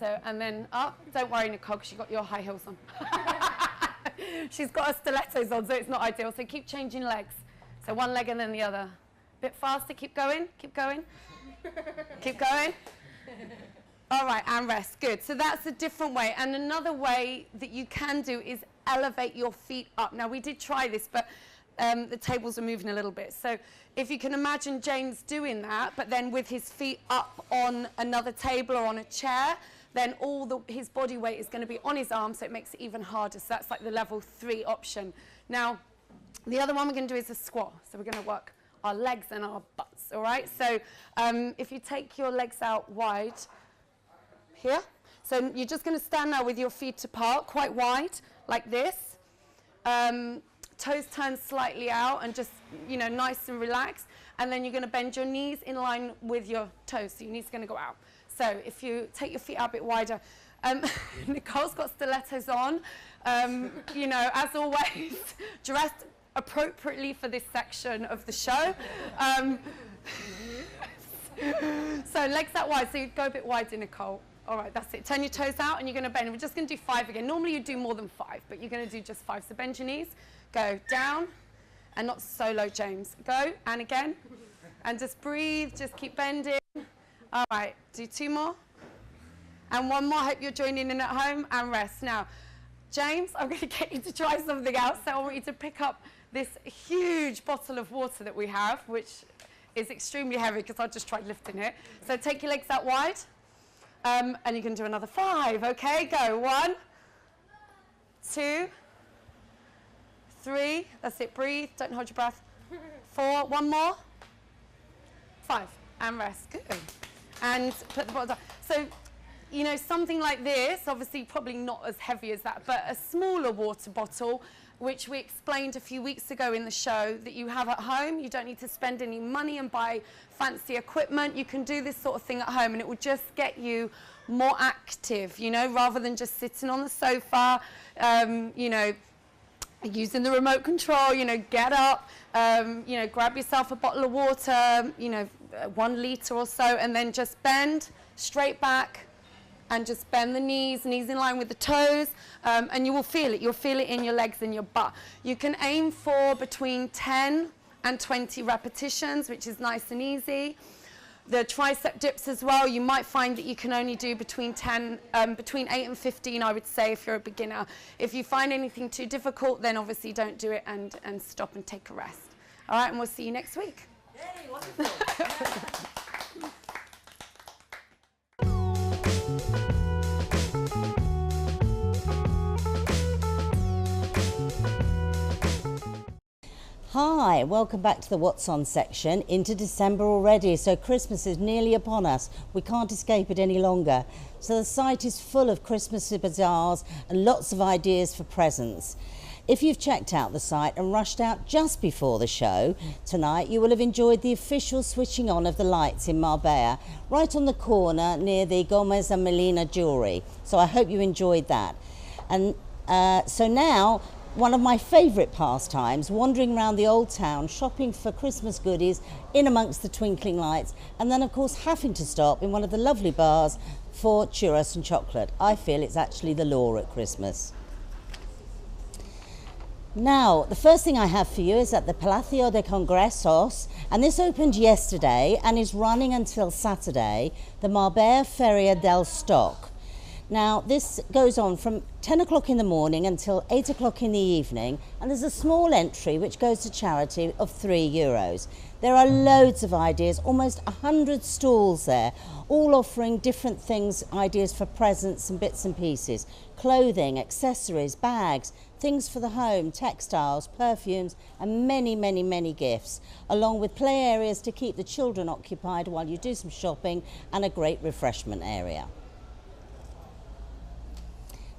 So, and then up. Don't worry, Nicole, because you've got your high heels on. She's got her stilettos on, so it's not ideal. So keep changing legs. So one leg and then the other. A bit faster, keep going, keep going. Keep going. All right, and rest. Good. So that's a different way. And another way that you can do is elevate your feet up. Now, we did try this, but the tables are moving a little bit. So if you can imagine James doing that, but then with his feet up on another table or on a chair, then his body weight is going to be on his arm, so it makes it even harder. So that's like the level 3 option. Now, the other one we're going to do is a squat. So we're going to work our legs and our butts, all right? So if you take your legs out wide, here. So you're just going to stand now with your feet apart, quite wide, like this. Toes turned slightly out and just, you know, nice and relaxed. And then you're going to bend your knees in line with your toes. So your knees are going to go out. So if you take your feet out a bit wider. Nicole's got stilettos on. You know, as always, dressed appropriately for this section of the show. So legs out wide. So you go a bit wider, Nicole. All right, that's it. Turn your toes out and you're going to bend. We're just going to do 5 again. Normally you do more than 5, but you're going to do just 5. So bend your knees, go down, and not so low, James. Go, and again. And just breathe, just keep bending. All right, do 2 more. And 1 more. Hope you're joining in at home, and rest. Now, James, I'm going to get you to try something else. So I want you to pick up this huge bottle of water that we have, which is extremely heavy because I just tried lifting it. So take your legs out wide. And you can do another 5. Okay, go. 1, 2, 3. That's it. Breathe. Don't hold your breath. 4. 1 more. 5. And rest. Good. And put the bottle down. So, you know, something like this, obviously probably not as heavy as that, but a smaller water bottle, which we explained a few weeks ago in the show, that you have at home. You don't need to spend any money and buy fancy equipment. You can do this sort of thing at home, and it will just get you more active, you know, rather than just sitting on the sofa, you know, using the remote control. You know, get up, you know, grab yourself a bottle of water, you know, 1 litre or so, and then just bend straight back and just bend the knees in line with the toes, and you will feel it. You'll feel it in your legs and your butt. You can aim for between 10 and 20 repetitions, which is nice and easy. The tricep dips as well, you might find that you can only do between 8 and 15, I would say, if you're a beginner. If you find anything too difficult, then obviously don't do it and stop and take a rest. All right, and we'll see you next week. Yay, wonderful. Hi, welcome back to the What's On section. Into December already, so Christmas is nearly upon us. We can't escape it any longer. So the site is full of Christmas bazaars and lots of ideas for presents. If you've checked out the site and rushed out just before the show tonight, you will have enjoyed the official switching on of the lights in Marbella, right on the corner near the Gomez and Molina jewellery. So I hope you enjoyed that. And so now, one of my favourite pastimes, wandering around the old town, shopping for Christmas goodies in amongst the twinkling lights, and then of course having to stop in one of the lovely bars for churros and chocolate. I feel it's actually the law at Christmas. Now, the first thing I have for you is at the Palacio de Congresos, and this opened yesterday and is running until Saturday, the Marbella Feria del Stock. Now, this goes on from 10 o'clock in the morning until 8 o'clock in the evening, and there's a small entry which goes to charity of €3. There are loads of ideas, almost 100 stalls there, all offering different things, ideas for presents and bits and pieces. Clothing, accessories, bags, things for the home, textiles, perfumes, and many, many, many gifts, along with play areas to keep the children occupied while you do some shopping, and a great refreshment area.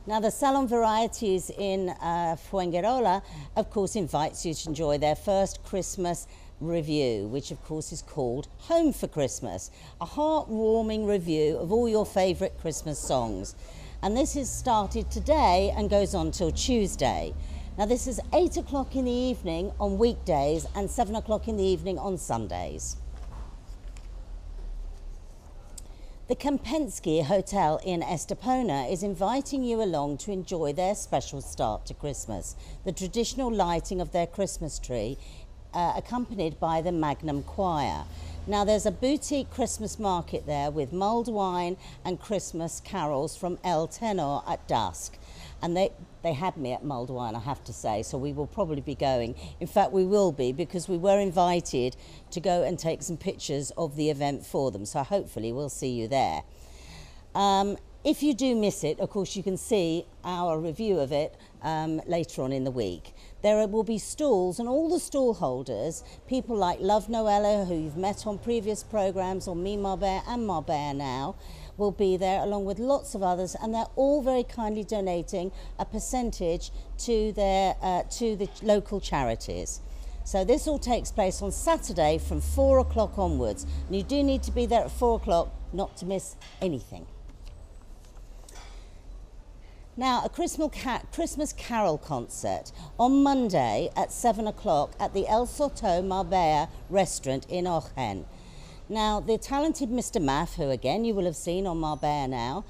Now, the Salon Varieties in Fuengirola, of course, invites you to enjoy their first Christmas review, which of course is called Home for Christmas, a heartwarming review of all your favourite Christmas songs. And this is started today and goes on till Tuesday. Now, this is 8 o'clock in the evening on weekdays and 7 o'clock in the evening on Sundays. The Kempinski Hotel in Estepona is inviting you along to enjoy their special start to Christmas, the traditional lighting of their Christmas tree, accompanied by the Magnum Choir. Now there's a boutique Christmas market there with mulled wine and Christmas carols from El Tenor at dusk. And they had me at mulled wine, I have to say, so we will probably be going. In fact, we will be, because we were invited to go and take some pictures of the event for them, so hopefully we'll see you there. If you do miss it, of course, you can see our review of it later on in the week. There will be stalls, and all the stall holders, people like Love Noella, who you've met on previous programmes, or Me Marbella and Marbella Now, will be there, along with lots of others, and they're all very kindly donating a percentage to their to the local charities. So this all takes place on Saturday from 4 o'clock onwards, and you do need to be there at 4 o'clock not to miss anything. Now, a Christmas Carol concert on Monday at 7 o'clock at the El Soto Marbella restaurant in Ochen. Now, the talented Mr. Maff, who again you will have seen on Marbella Now,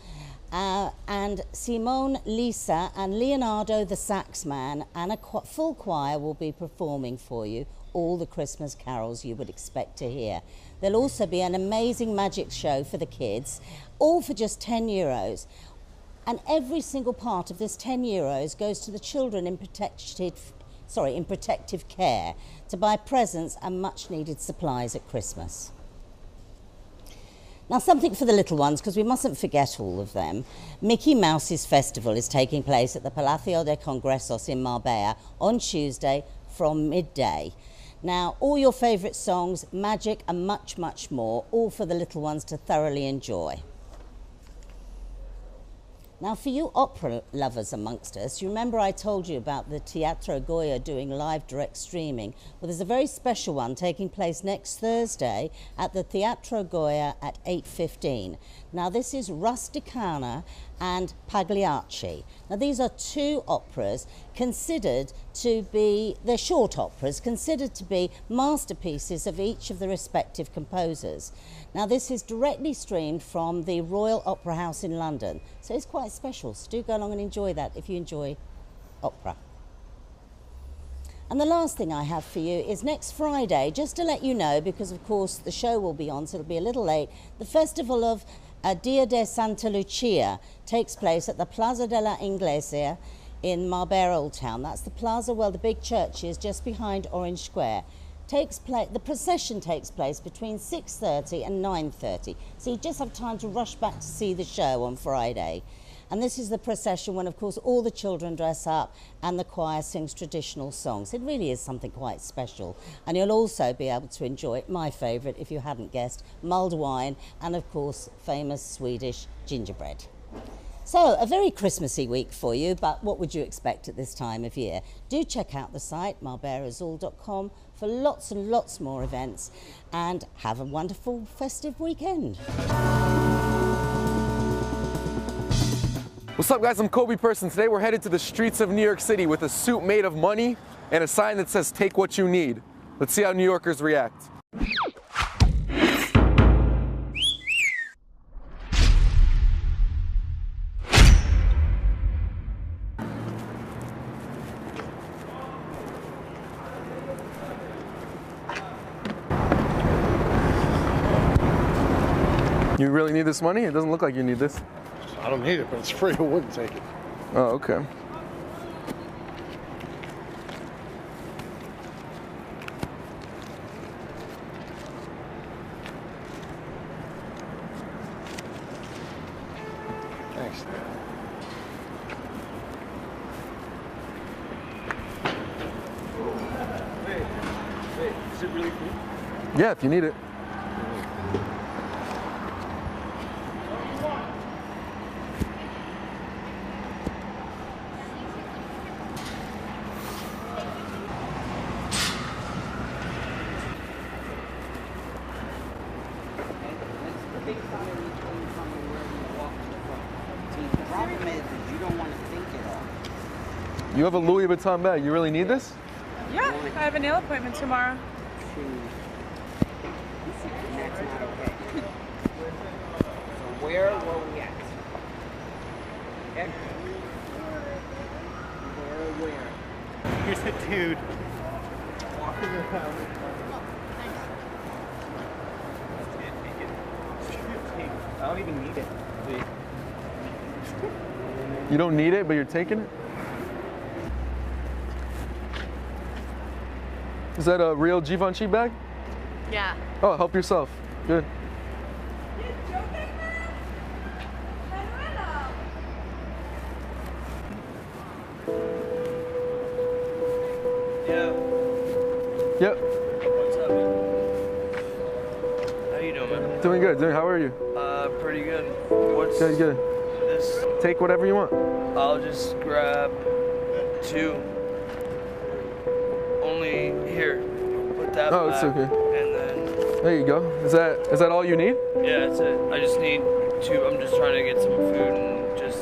and Simone, Lisa and Leonardo the Saxman and a full choir will be performing for you all the Christmas carols you would expect to hear. There'll also be an amazing magic show for the kids, all for just €10. And every single part of this €10 goes to the children in protective care to buy presents and much needed supplies at Christmas. Now, something for the little ones, because we mustn't forget all of them. Mickey Mouse's festival is taking place at the Palacio de Congresos in Marbella on Tuesday from midday. Now, all your favourite songs, magic and much, much more, all for the little ones to thoroughly enjoy. Now, for you opera lovers amongst us, you remember I told you about the Teatro Goya doing live direct streaming? Well, there's a very special one taking place next Thursday at the Teatro Goya at 8:15. Now, this is Rusticana and Pagliacci. Now, these are two operas considered to be, they're short operas, considered to be masterpieces of each of the respective composers. Now, this is directly streamed from the Royal Opera House in London, so it's quite special, so do go along and enjoy that if you enjoy opera. And the last thing I have for you is next Friday, just to let you know, because of course the show will be on, so it'll be a little late, the festival of Dia de Santa Lucia takes place at the Plaza de la Iglesia in Marbella Old Town. That's the plaza where the big church is, just behind Orange Square. The procession takes place between 6:30 and 9:30, so you just have time to rush back to see the show on Friday. And this is the procession when, of course, all the children dress up and the choir sings traditional songs. It really is something quite special. And you'll also be able to enjoy my favourite, if you hadn't guessed, mulled wine and, of course, famous Swedish gingerbread. So, a very Christmassy week for you, but what would you expect at this time of year? Do check out the site, marbellazul.com, for lots and lots more events, and have a wonderful festive weekend. What's up, guys? I'm Kobe Person. Today we're headed to the streets of New York City with a suit made of money and a sign that says, "Take what you need." Let's see how New Yorkers react. You really need this money? It doesn't look like you need this. I don't need it, but it's free. I wouldn't take it. Oh, okay. Thanks. Hey, is it really free? Yeah, if you need it. You have a Louis Vuitton bag. You really need this? Yeah, I have a nail appointment tomorrow. That's not okay. So where were we at? Okay. Where? Here's a dude walking around. I don't even need it. See? You don't need it, but you're taking it? Is that a real Givenchy bag? Yeah. Oh, help yourself. Good. Yeah. Yep. What's up, man? How you doing, man? Doing good. How are you? Pretty good. What's Good, good. this? Take whatever you want. I'll just grab 2. Only here. Put that Oh, it's back, okay. and then There you go. Is that all you need? yeah, that's it. I just need 2. I'm just trying to get some food and just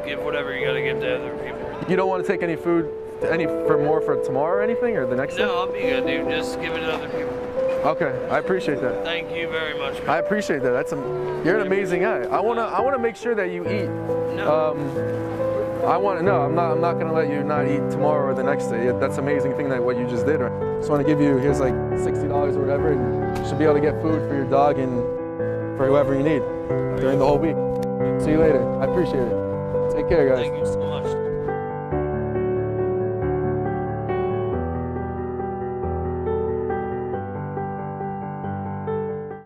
give whatever you gotta give to other people. You don't want to take any food, for tomorrow or anything, or the next day? No, I'll be good, dude. Just give it to other people. Okay, I appreciate that. Thank you very much, man. I appreciate that. You're an amazing guy. I wanna make sure that you eat. I'm not gonna let you not eat tomorrow or the next day. That's an amazing thing that what you just did. Right? Just want to give you, here's like $60 or whatever, and you should be able to get food for your dog and for whoever you need during the whole week. See you later. I appreciate it. Take care, guys. Thank you so much.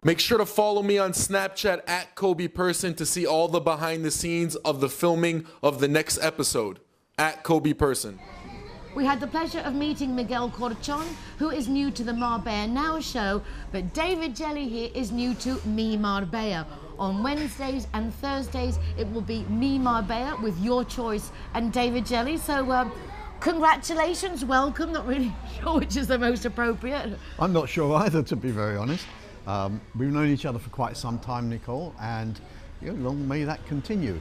Make sure to follow me on Snapchat at Kobe Person to see all the behind the scenes of the filming of the next episode. At Kobe Person. We had the pleasure of meeting Miguel Corchon, who is new to the Marbella Now show, but David Jelly here is new to Me Marbella. On Wednesdays and Thursdays, it will be Me Marbella with your choice and David Jelly. So, congratulations, welcome. Not really sure which is the most appropriate. I'm not sure either, to be very honest. We've known each other for quite some time, Nicole, and long may that continue.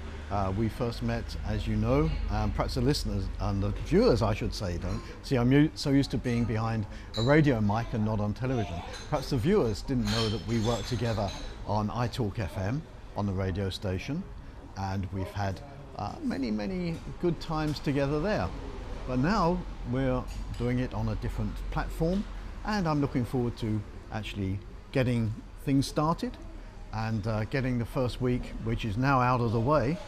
We first met, as you know, perhaps the listeners and the viewers, I should say, don't. See, I'm so used to being behind a radio mic and not on television. Perhaps the viewers didn't know that we worked together on iTalk FM, on the radio station, and we've had many, many good times together there. But now we're doing it on a different platform, and I'm looking forward to actually getting things started and getting the first week, which is now out of the way.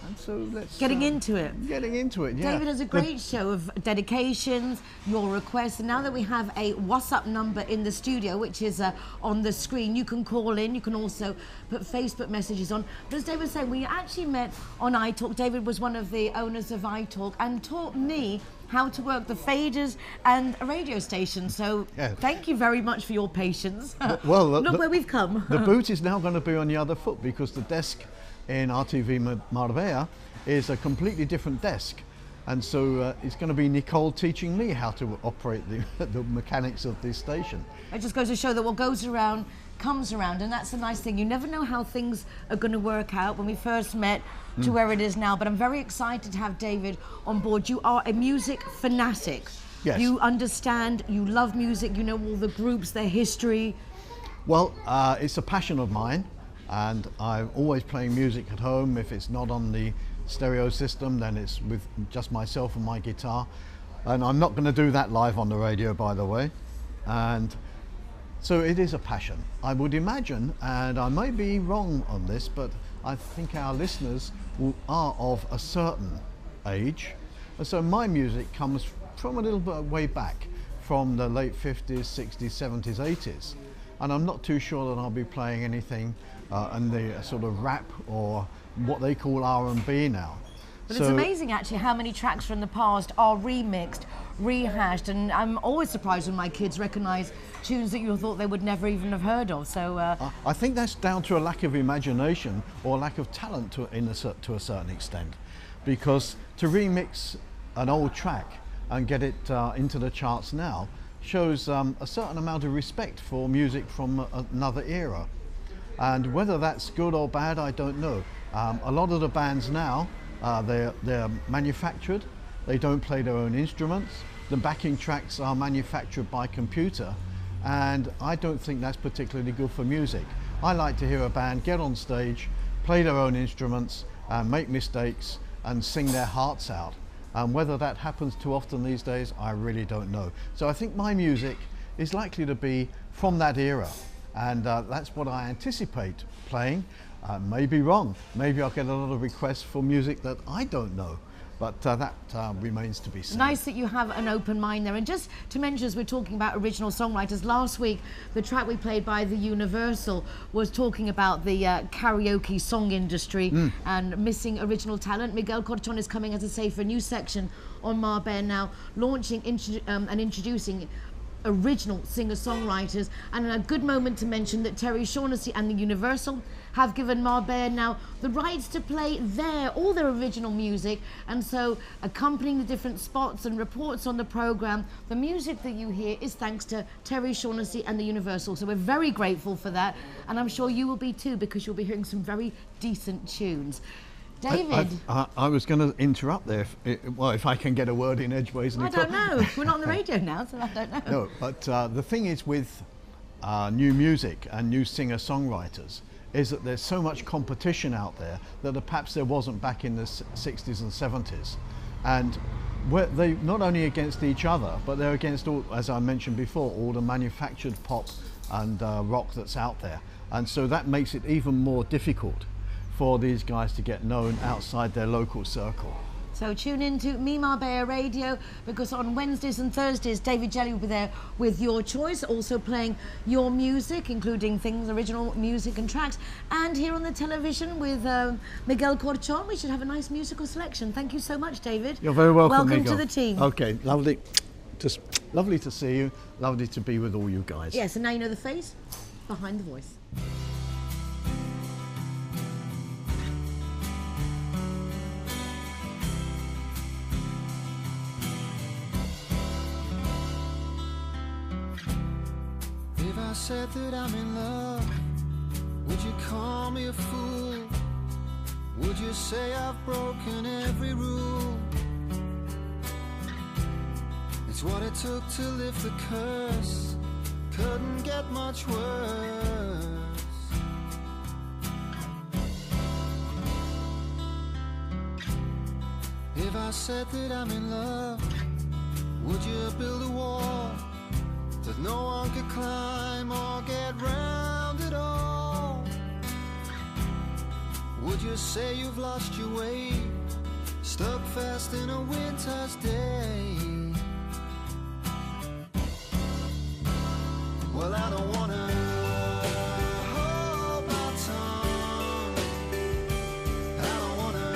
And so let's Getting into it. Getting into it, yeah. David has a great show of dedications, your requests, and now that we have a WhatsApp number in the studio, which is on the screen, you can call in, you can also put Facebook messages on. But as David was saying, we actually met on iTalk. David was one of the owners of iTalk and taught me how to work the faders and a radio station. So thank you very much for your patience. Well, look where we've come. The boot is now going to be on the other foot because the desk in RTV Marbella is a completely different desk. And so it's going to be Nicole teaching me how to operate the mechanics of this station. It just goes to show that what goes around comes around, and that's the nice thing. You never know how things are going to work out when we first met to where it is now. But I'm very excited to have David on board. You are a music fanatic. Yes. You understand, you love music, you know all the groups, their history. Well, it's a passion of mine, and I'm always playing music at home. If it's not on the stereo system, then it's with just myself and my guitar. And I'm not going to do that live on the radio, by the way. And so it is a passion. I would imagine, and I may be wrong on this, but I think our listeners are of a certain age. And so my music comes from a little bit way back, from the late 50s, 60s, 70s, 80s. And I'm not too sure that I'll be playing anything in the sort of rap or what they call R&B now. But it's amazing actually how many tracks from the past are remixed, rehashed, and I'm always surprised when my kids recognise tunes that you thought they would never even have heard of. So I think that's down to a lack of imagination or lack of talent to a certain extent, because to remix an old track and get it into the charts now shows a certain amount of respect for music from another era. And whether that's good or bad, I don't know. A lot of the bands now, they're manufactured. They don't play their own instruments. The backing tracks are manufactured by computer, and I don't think that's particularly good for music. I like to hear a band get on stage, play their own instruments, and make mistakes and sing their hearts out. And whether that happens too often these days, I really don't know. So I think my music is likely to be from that era. And that's what I anticipate playing. May be wrong. Maybe I'll get a lot of requests for music that I don't know. But that remains to be seen. Nice that you have an open mind there. And just to mention, as we're talking about original songwriters, last week the track we played by the Universal was talking about the karaoke song industry and missing original talent. Miguel Corchon is coming, as I say, for a new section on Marbella Now, launching and introducing original singer-songwriters, and a good moment to mention that Terry Shaughnessy and the Universal have given Marbella Now the rights to play all their original music, and so accompanying the different spots and reports on the programme, the music that you hear is thanks to Terry Shaughnessy and the Universal. So we're very grateful for that, and I'm sure you will be too, because you'll be hearing some very decent tunes. David? I was going to interrupt there, if I can get a word in edgeways. I don't know. We're not on the radio now, so I don't know. No, but the thing is with new music and new singer-songwriters is that there's so much competition out there that perhaps there wasn't back in the 60s and 70s. And they not only against each other, but they're against, all, as I mentioned before, all the manufactured pop and rock that's out there. And so that makes it even more difficult for these guys to get known outside their local circle. So tune in to Me Marbella Radio, because on Wednesdays and Thursdays David Jelly will be there with your choice, also playing your music, including things, original music and tracks. And here on the television with Miguel Corchon, we should have a nice musical selection. Thank you so much, David. You're very welcome, Welcome Miguel. to the team. Okay, lovely. Just lovely to see you. Lovely to be with all you guys. Yes, and now you know the face behind the voice. If I said that I'm in love, would you call me a fool? Would you say I've broken every rule? It's what it took to lift the curse, couldn't get much worse. If I said that I'm in love, would you build a wall that no one could climb or get round at all? Would you say you've lost your way, stuck fast in a winter's day? Well, I don't wanna hold my tongue, I don't wanna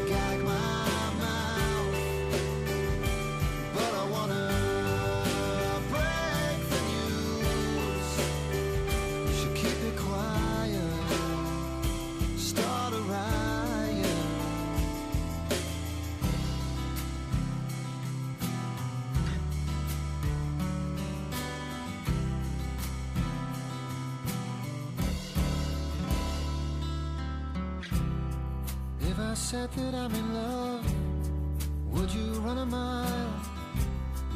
gag my mouth, but I wanna break the news. Should keep it quiet, start a riot. If I said that I'm in love, would you run a mile?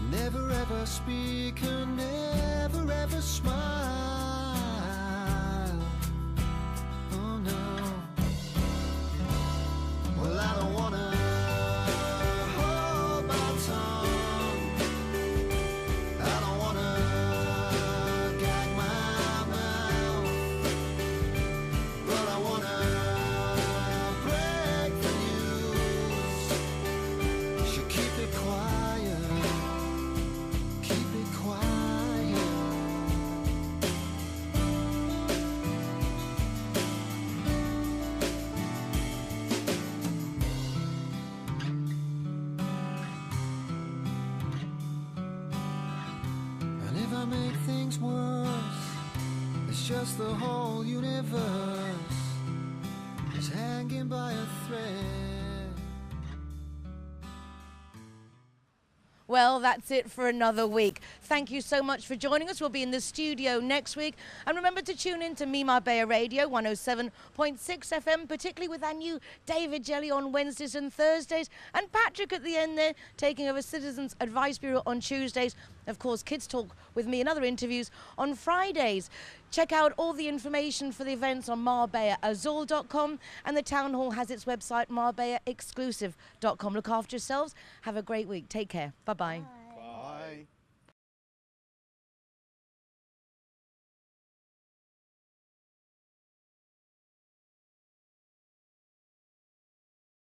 Never ever speak and never ever smile. Oh no. Well, I don't wanna hold my tongue, I don't wanna gag my mouth, but I wanna break the news. Should keep it quiet, keep it quiet. And if I make things worse, it's just the whole universe is hanging by a thread. Well, that's it for another week. Thank you so much for joining us. We'll be in the studio next week. And remember to tune in to Me Marbella Radio 107.6 FM, particularly with our new David Jelly on Wednesdays and Thursdays. And Patrick at the end there, taking over Citizens Advice Bureau on Tuesdays. Of course, Kids Talk with me and other interviews on Fridays. Check out all the information for the events on MarbellaAzul.com, and the Town Hall has its website, MarbellaExclusive.com. Look after yourselves. Have a great week. Take care. Bye-bye.